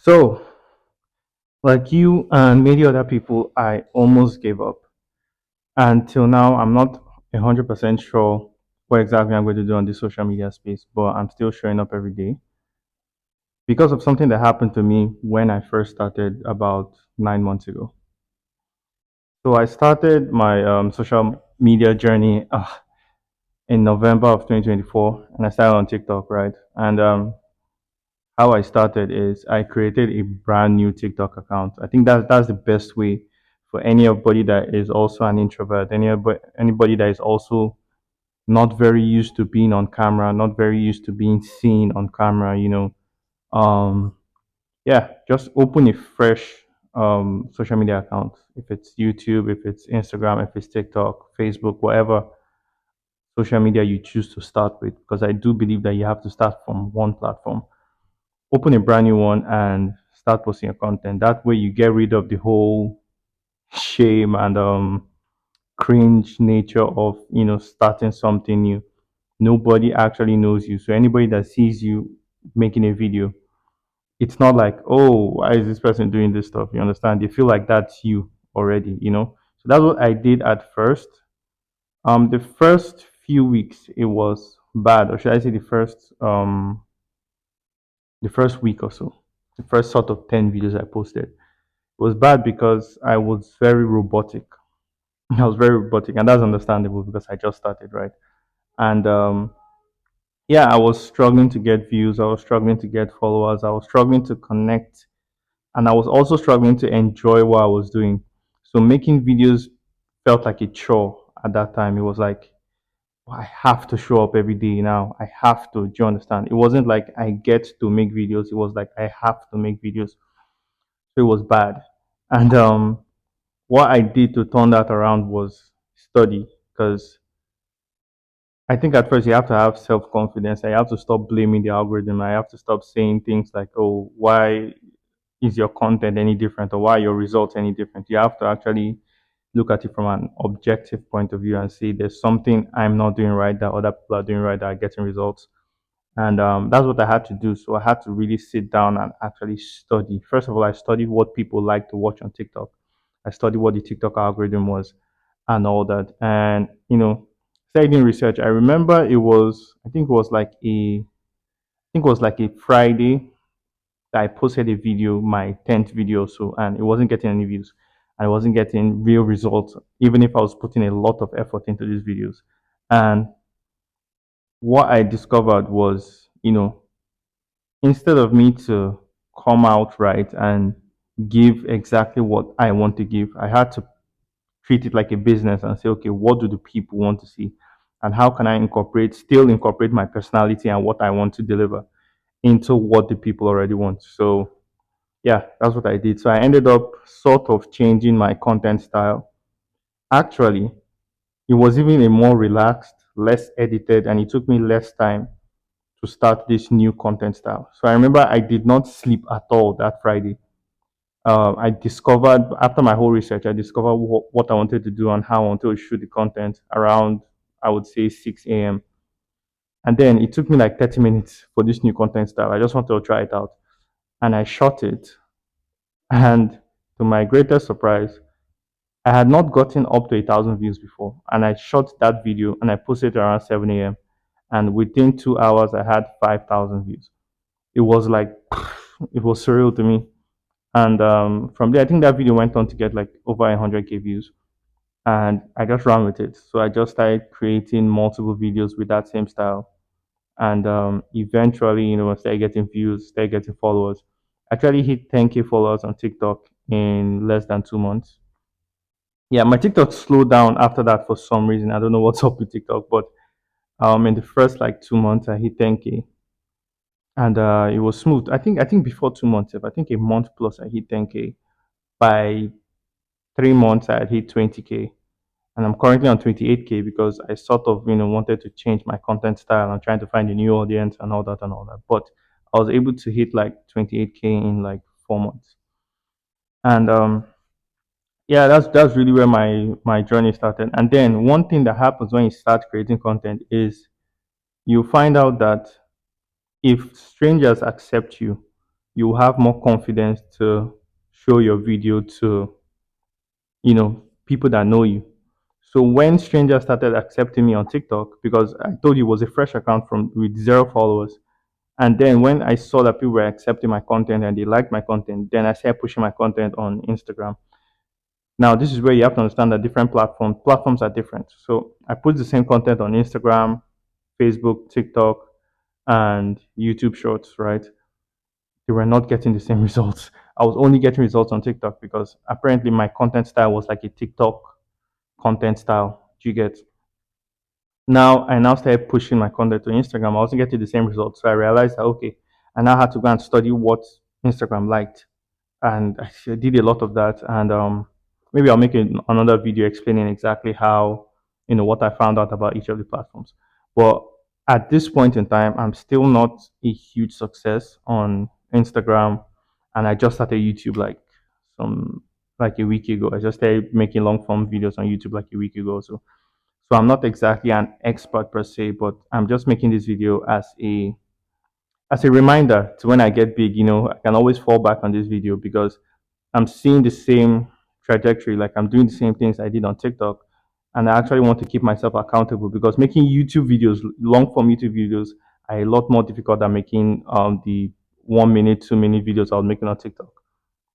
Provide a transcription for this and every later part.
So, like you and many other people, I almost gave up. Until now, I'm not 100% sure what exactly I'm going to do on the social media space, but I'm still showing up every day because of something that happened to me when I first started about 9 months ago. So, I started my social media journey in November of 2024, and I started on TikTok, right? And how I started is I created a brand new TikTok account. I think that's the best way for anybody that is also an introvert, anybody that is also not very used to being on camera, not very used to being seen on camera. Um, yeah, just open a fresh social media account. If it's YouTube, if it's Instagram, if it's TikTok, Facebook, whatever social media you choose to start with, because I do believe that you have to start from one platform. Open a brand new one and start posting your content. That way, you get rid of the whole shame and cringe nature of starting something new. Nobody actually knows you, so anybody that sees you making a video, it's not like, oh, why is this person doing this stuff? You understand? They feel like that's you already. So that's what I did at first. The first few weeks it was bad, or should I say the first week or so, the first sort of 10 videos I posted. It was bad because I was very robotic. I was very robotic, and that's understandable because I just started, right? And yeah, I was struggling to get views, I was struggling to get followers, I was struggling to connect, and I was also struggling to enjoy what I was doing. So making videos felt like a chore at that time. It was like, "Oh, I have to show up every day now. I have to." Do you understand? It wasn't like I get to make videos. It was like I have to make videos. So it was bad. And what I did to turn that around was study, because I think at first you have to have self confidence. I have to stop blaming the algorithm. I have to stop saying things like, "Oh, why is your content any different, or why are your results any different?" You have to actually look at it from an objective point of view and say there's something I'm not doing right that other people are doing right that are getting results. And that's what I had to do. So I had to really sit down and actually study. First of all, I studied what people like to watch on TikTok. I studied what the TikTok algorithm was and all that. And, started doing research. I remember I think it was like a Friday that I posted a video, my 10th video or so, and it wasn't getting any views. I wasn't getting real results, even if I was putting a lot of effort into these videos. And what I discovered was, instead of me to come out right and give exactly what I want to give, I had to treat it like a business and say, okay, what do the people want to see? And how can I still incorporate my personality and what I want to deliver into what the people already want? So, yeah, that's what I did. So I ended up sort of changing my content style. Actually, it was even a more relaxed, less edited, and it took me less time to start this new content style. So I remember I did not sleep at all that Friday. I discovered, after my whole research, I discovered what I wanted to do and how I wanted to shoot the content around, I would say, 6 a.m. And then it took me like 30 minutes for this new content style. I just wanted to try it out. And I shot it. And to my greatest surprise, I had not gotten up to 1,000 views before. And I shot that video and I posted it around 7 a.m. And within 2 hours, I had 5,000 views. It was like, it was surreal to me. And from there, I think that video went on to get like over 100K views. And I just ran with it. So I just started creating multiple videos with that same style. And eventually, I started getting views, started getting followers. Actually hit 10K followers on TikTok in less than 2 months. Yeah, my TikTok slowed down after that for some reason. I don't know what's up with TikTok, but in the first like 2 months, I hit 10K, and it was smooth. I think before 2 months, if I think a month plus, I hit 10K. By 3 months, I had hit 20K, and I'm currently on 28K because I sort of wanted to change my content style. I'm trying to find a new audience and all that and all that. But I was able to hit like 28K in like 4 months, and yeah, that's really where my journey started. And then one thing that happens when you start creating content is you find out that if strangers accept you, you have more confidence to show your video to, people that know you. So when strangers started accepting me on TikTok, because I told you it was a fresh account from with zero followers, and then when I saw that people were accepting my content and they liked my content, then I started pushing my content on Instagram. Now this is where you have to understand that different platforms are different. So I put the same content on Instagram, Facebook, TikTok, and YouTube Shorts, right? They were not getting the same results. I was only getting results on TikTok because apparently my content style was like a TikTok content style. Do you get? Now I now started pushing my content to Instagram. I wasn't getting the same results. So I realized that okay, I now had to go and study what Instagram liked. And I did a lot of that. And maybe I'll make another video explaining exactly how, what I found out about each of the platforms. But at this point in time, I'm still not a huge success on Instagram, and I just started YouTube some like a week ago. I just started making long form videos on YouTube like a week ago. So I'm not exactly an expert per se, but I'm just making this video as a reminder to when I get big, I can always fall back on this video because I'm seeing the same trajectory, like I'm doing the same things I did on TikTok. And I actually want to keep myself accountable because making YouTube videos, long form YouTube videos, are a lot more difficult than making the 1 minute, 2 minute videos I was making on TikTok.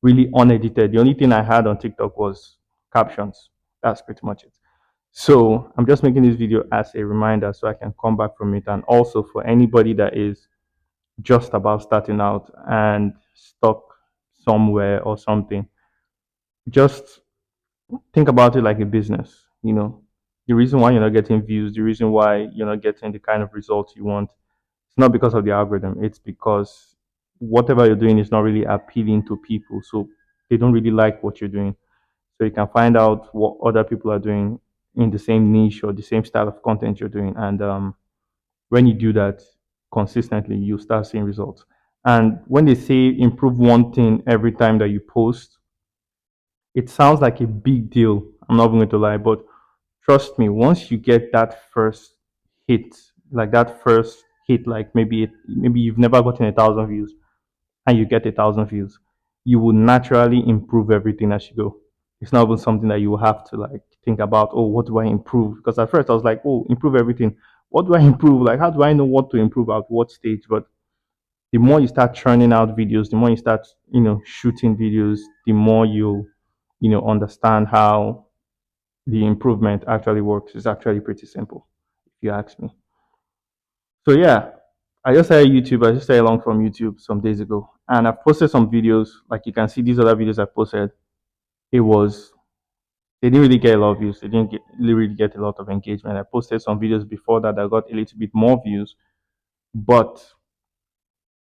Really unedited. The only thing I had on TikTok was captions. That's pretty much it. So I'm just making this video as a reminder so I can come back from it. And also for anybody that is just about starting out and stuck somewhere or something, just think about it like a business. The reason why you're not getting views, the reason why you're not getting the kind of results you want, it's not because of the algorithm. It's because whatever you're doing is not really appealing to people. So they don't really like what you're doing. So you can find out what other people are doing in the same niche or the same style of content you're doing. And when you do that consistently, you start seeing results. And when they say improve one thing every time that you post, it sounds like a big deal. I'm not going to lie, but trust me, once you get that first hit, like that first hit, like maybe you've never gotten 1,000 views and you get 1,000 views, you will naturally improve everything as you go. It's not even something that you will have to like think about, oh, what do I improve? Because at first I was like, oh, improve everything. What do I improve? Like, how do I know what to improve at what stage? But the more you start churning out videos, the more you start, shooting videos, the more you understand how the improvement actually works. It's actually pretty simple, if you ask me. So yeah, I just started YouTube. I just started along from YouTube some days ago, and I've posted some videos. Like you can see, these other videos I posted. It was they didn't really get a lot of views. They didn't really get a lot of engagement. I posted some videos before that got a little bit more views, but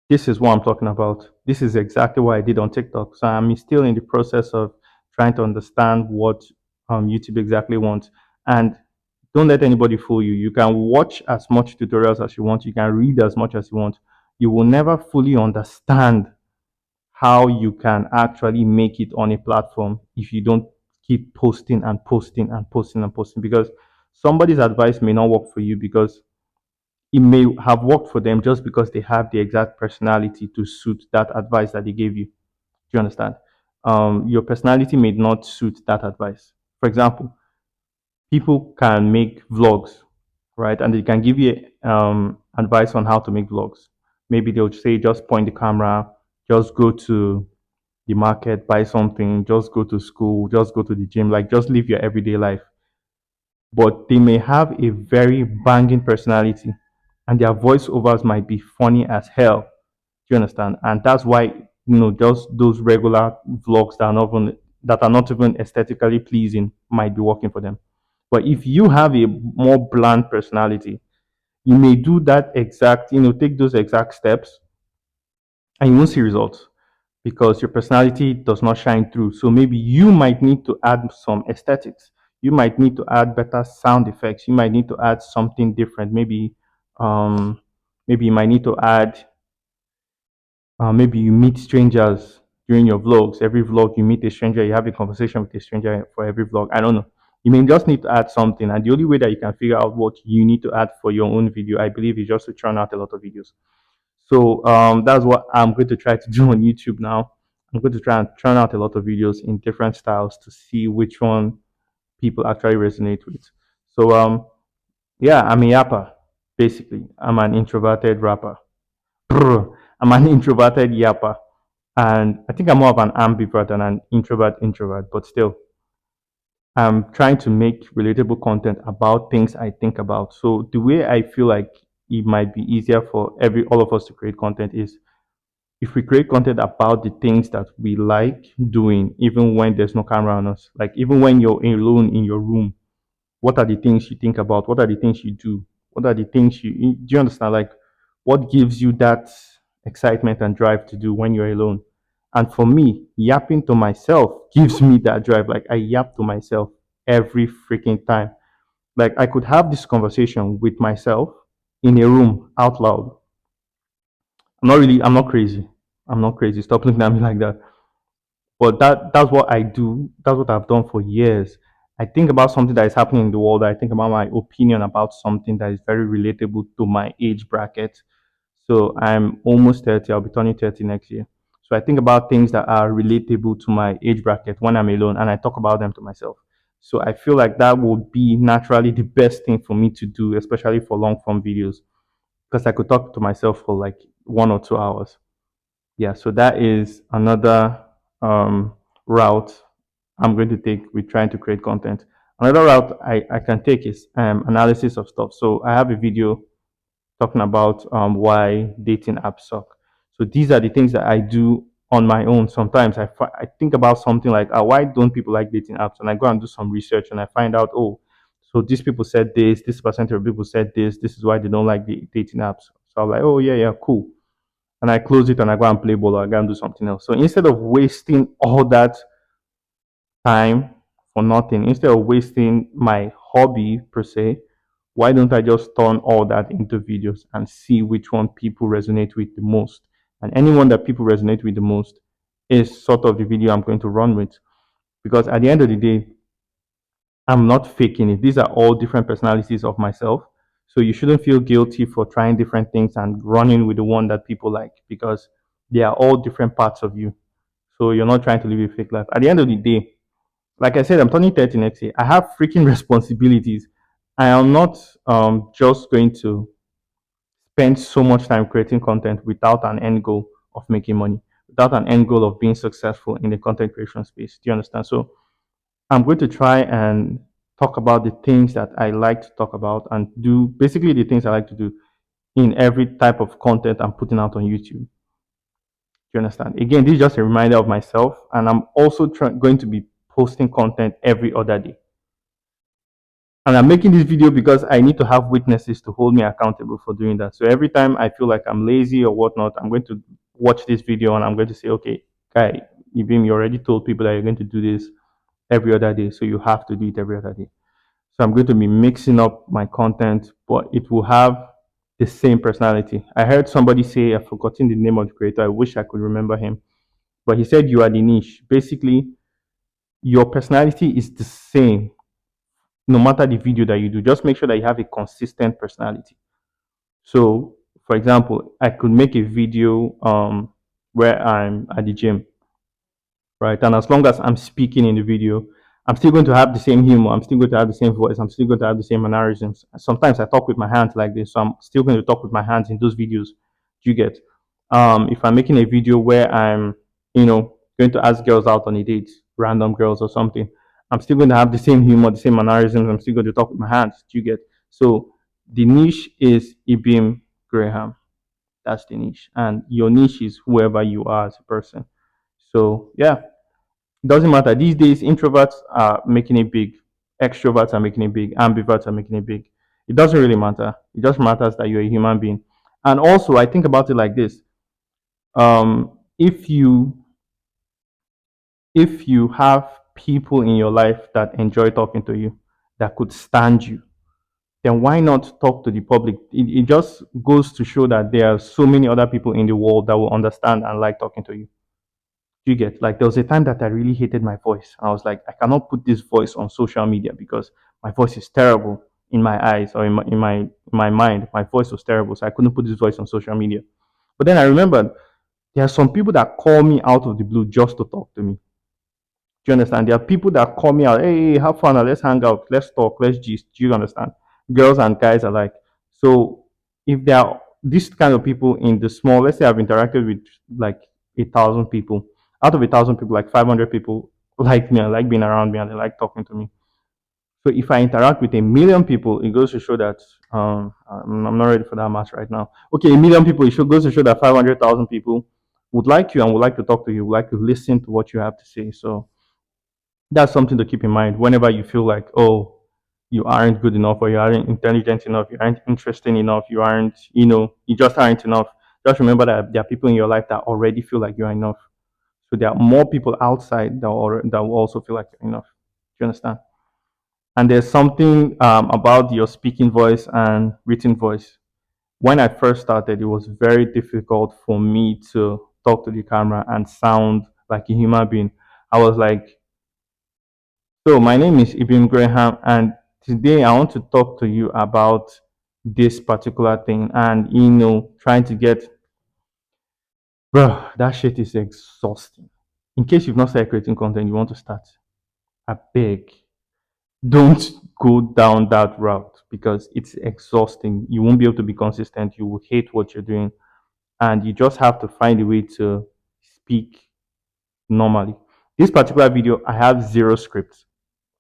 this is what I'm talking about. This is exactly what I did on TikTok. So I'm still in the process of trying to understand what YouTube exactly wants. And don't let anybody fool you. You can watch as much tutorials as you want. You can read as much as you want. You will never fully understand how you can actually make it on a platform if you don't keep posting and posting and posting and posting, because somebody's advice may not work for you because it may have worked for them just because they have the exact personality to suit that advice that they gave you. Do you understand? Your personality may not suit that advice. For example, people can make vlogs, right? And they can give you advice on how to make vlogs. Maybe they'll say, just point the camera, just go to the market, buy something, just go to school, just go to the gym, like just live your everyday life. But they may have a very banging personality and their voiceovers might be funny as hell. Do you understand? And that's why, just those regular vlogs that are not even aesthetically pleasing might be working for them. But if you have a more bland personality, you may do that exact, take those exact steps and you won't see results because your personality does not shine through. So maybe you might need to add some aesthetics. You might need to add better sound effects. You might need to add something different. Um, maybe you might need to add. Maybe you meet strangers during your vlogs. Every vlog you meet a stranger. You have a conversation with a stranger for every vlog. I don't know. You may just need to add something, and the only way that you can figure out what you need to add for your own video, I believe, is just to churn out a lot of videos. So that's what I'm going to try to do on YouTube now. I'm going to try and churn out a lot of videos in different styles to see which one people actually resonate with. So yeah, I'm a yapper. Basically, I'm an introverted rapper. Brr, I'm an introverted yapper, and I think I'm more of an ambivert than an introvert. But still, I'm trying to make relatable content about things I think about. So the way I feel like it might be easier for every all of us to create content is if we create content about the things that we like doing, even when there's no camera on us, like even when you're alone in your room, what are the things you think about? What are the things you do? What are the things do you understand? Like what gives you that excitement and drive to do when you're alone? And for me, yapping to myself gives me that drive. Like I yap to myself every freaking time. Like I could have this conversation with myself in a room out loud. I'm not crazy. I'm not crazy. Stop looking at me like that. But that's what I do. That's what I've done for years. I think about something that is happening in the world. I think about my opinion about something that is very relatable to my age bracket. So I'm almost 30. I'll be turning 30 next year. So I think about things that are relatable to my age bracket when I'm alone and I talk about them to myself. So I feel like that would be naturally the best thing for me to do, especially for long form videos, because I could talk to myself for like 1 or 2 hours. Yeah, so that is another um, route I'm going to take with trying to create content. Another route I can take is analysis of stuff. So I have a video talking about why dating apps suck. So these are the things that I do on my own. Sometimes I think about something like, why don't people like dating apps? And I go and do some research and I find out, oh, so these people said this percentage of people said this is why they don't like the dating apps. So I'm like, oh, yeah, yeah, cool, and I close it and I go and play ball or I go and do something else. So instead of wasting all that time for nothing, instead of wasting my hobby per se, why don't I just turn all that into videos and see which one people resonate with the most? And anyone that people resonate with the most is sort of the video I'm going to run with. Because at the end of the day, I'm not faking it. These are all different personalities of myself. So you shouldn't feel guilty for trying different things and running with the one that people like because they are all different parts of you. So you're not trying to live a fake life. At the end of the day, like I said, I'm turning 30 next year. I have freaking responsibilities. I am not just going to spend so much time creating content without an end goal of making money, without an end goal of being successful in the content creation space. Do you understand? So I'm going to try and talk about the things that I like to talk about and do basically the things I like to do in every type of content I'm putting out on YouTube. Do you understand? Again, this is just a reminder of myself, and I'm also going to be posting content every other day. And I'm making this video because I need to have witnesses to hold me accountable for doing that. So every time I feel like I'm lazy or whatnot, I'm going to watch this video and I'm going to say, okay, guy, you already told people that you're going to do this every other day, so you have to do it every other day. So I'm going to be mixing up my content, but it will have the same personality. I heard somebody say, I've forgotten the name of the creator. I wish I could remember him. But he said you are the niche. Basically, your personality is the same no matter the video that you do. Just make sure that you have a consistent personality. So, for example, I could make a video where I'm at the gym, right? And as long as I'm speaking in the video, I'm still going to have the same humor. I'm still going to have the same voice. I'm still going to have the same mannerisms. Sometimes I talk with my hands like this, so I'm still going to talk with my hands in those videos. Do you get? If I'm making a video where I'm, going to ask girls out on a date, random girls or something, I'm still going to have the same humor, the same mannerisms. I'm still going to talk with my hands. Do you get? So the niche is Ibim Graham. That's the niche, and your niche is whoever you are as a person. So yeah, it doesn't matter. These days, introverts are making it big, extroverts are making it big, ambiverts are making it big. It doesn't really matter. It just matters that you're a human being. And also, I think about it like this: if you have people in your life that enjoy talking to you, that could stand you, then why not talk to the public? It just goes to show that there are so many other people in the world that will understand and like talking to you. You get, like, there was a time that I really hated my voice. I was like, I cannot put this voice on social media because my voice is terrible in my eyes or in my mind. My voice was terrible, so I couldn't put this voice on social media. But then I remembered there are some people that call me out of the blue just to talk to me. Do you understand? There are people that call me out, hey, have fun, let's hang out, let's talk, let's gist. Do you understand? Girls and guys alike. So if there are these kind of people in the small, let's say I've interacted with like 1,000 people. Out of 1,000 people, like 500 people like me and like being around me and they like talking to me. So if I interact with 1,000,000 people, it goes to show that I'm not ready for that match right now. Okay, 1,000,000 people, goes to show that 500,000 people would like you and would like to talk to you, would like to listen to what you have to say. So that's something to keep in mind whenever you feel like, oh, you aren't good enough or you aren't intelligent enough, you aren't interesting enough, you aren't, you just aren't enough. Just remember that there are people in your life that already feel like you are enough. So there are more people outside that will also feel like you're enough. Do you understand? And there's something about your speaking voice and written voice. When I first started, it was very difficult for me to talk to the camera and sound like a human being. I was like, so my name is Ibim Graham, and today I want to talk to you about this particular thing. And trying to get, bro, that shit is exhausting. In case you've not started creating content, you want to start, I beg, don't go down that route because it's exhausting. You won't be able to be consistent. You will hate what you're doing, and you just have to find a way to speak normally. This particular video, I have zero script.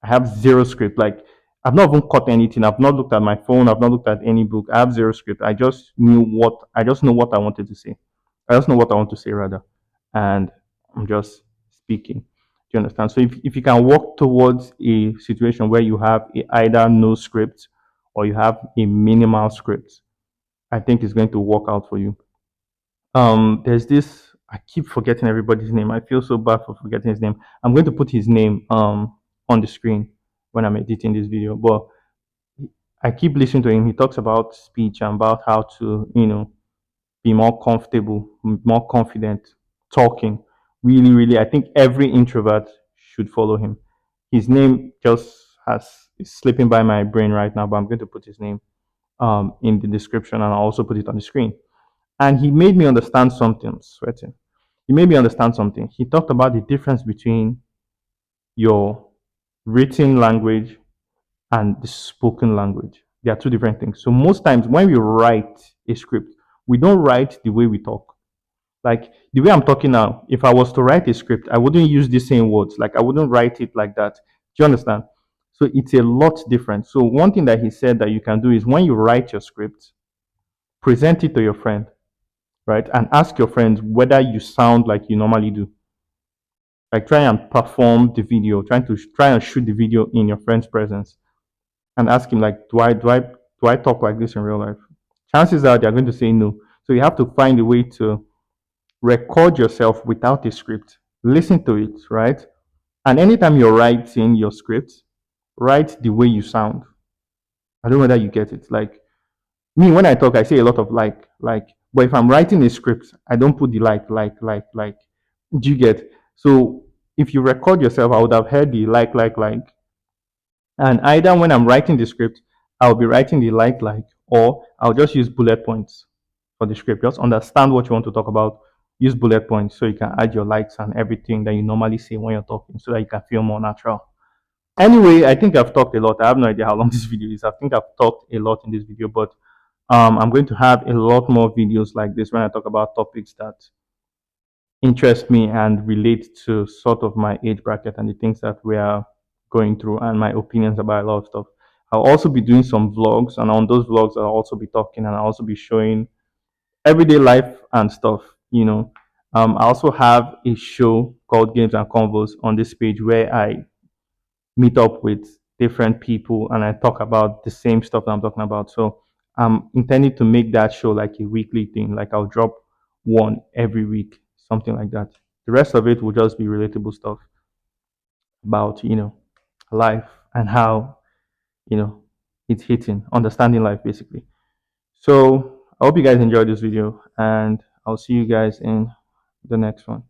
I have zero script. Like I've not even cut anything. I've not looked at my phone. I've not looked at any book. I have zero script. I just know what I wanted to say. I just know what I want to say rather. And I'm just speaking. Do you understand? So if you can walk towards a situation where you have either no script or you have a minimal script, I think it's going to work out for you. There's this. I keep forgetting everybody's name. I feel so bad for forgetting his name. I'm going to put his name on the screen when I'm editing this video. But I keep listening to him. He talks about speech and about how to be more comfortable, more confident talking. Really, really, I think every introvert should follow him. His name just has is slipping by my brain right now, but I'm going to put his name in the description and I'll also put it on the screen. And he made me understand something. I'm sweating. He made me understand something. He talked about the difference between your written language and the spoken language. They are two different things. So most times when we write a script, we don't write the way we talk. Like the way I'm talking now, if I was to write a script, I wouldn't use the same words. Like I wouldn't write it like that. Do you understand? So it's a lot different. So one thing that he said that you can do is when you write your script, present it to your friend, right? And ask your friends whether you sound like you normally do. Like try and perform the video, try and shoot the video in your friend's presence and ask him like, do I talk like this in real life? Chances are they're going to say no. So you have to find a way to record yourself without a script. Listen to it, right? And anytime you're writing your script, write the way you sound. I don't know whether you get it. Like me, when I talk, I say a lot of like. But if I'm writing a script, I don't put the like. Do you get? So if you record yourself, I would have heard the like. And either when I'm writing the script, I'll be writing the like, or I'll just use bullet points for the script. Just understand what you want to talk about. Use bullet points so you can add your likes and everything that you normally say when you're talking so that you can feel more natural. Anyway, I think I've talked a lot. I have no idea how long this video is. I think I've talked a lot in this video, but I'm going to have a lot more videos like this when I talk about topics that interest me and relate to sort of my age bracket and the things that we are going through and my opinions about a lot of stuff. I'll also be doing some vlogs, and on those vlogs, I'll also be talking and I'll also be showing everyday life and stuff. I also have a show called Games and Convos on this page where I meet up with different people and I talk about the same stuff that I'm talking about. So I'm intending to make that show like a weekly thing. Like I'll drop one every week, something like that. The rest of it will just be relatable stuff about, life and how, you know, it's hitting, understanding life basically. So I hope you guys enjoyed this video and I'll see you guys in the next one.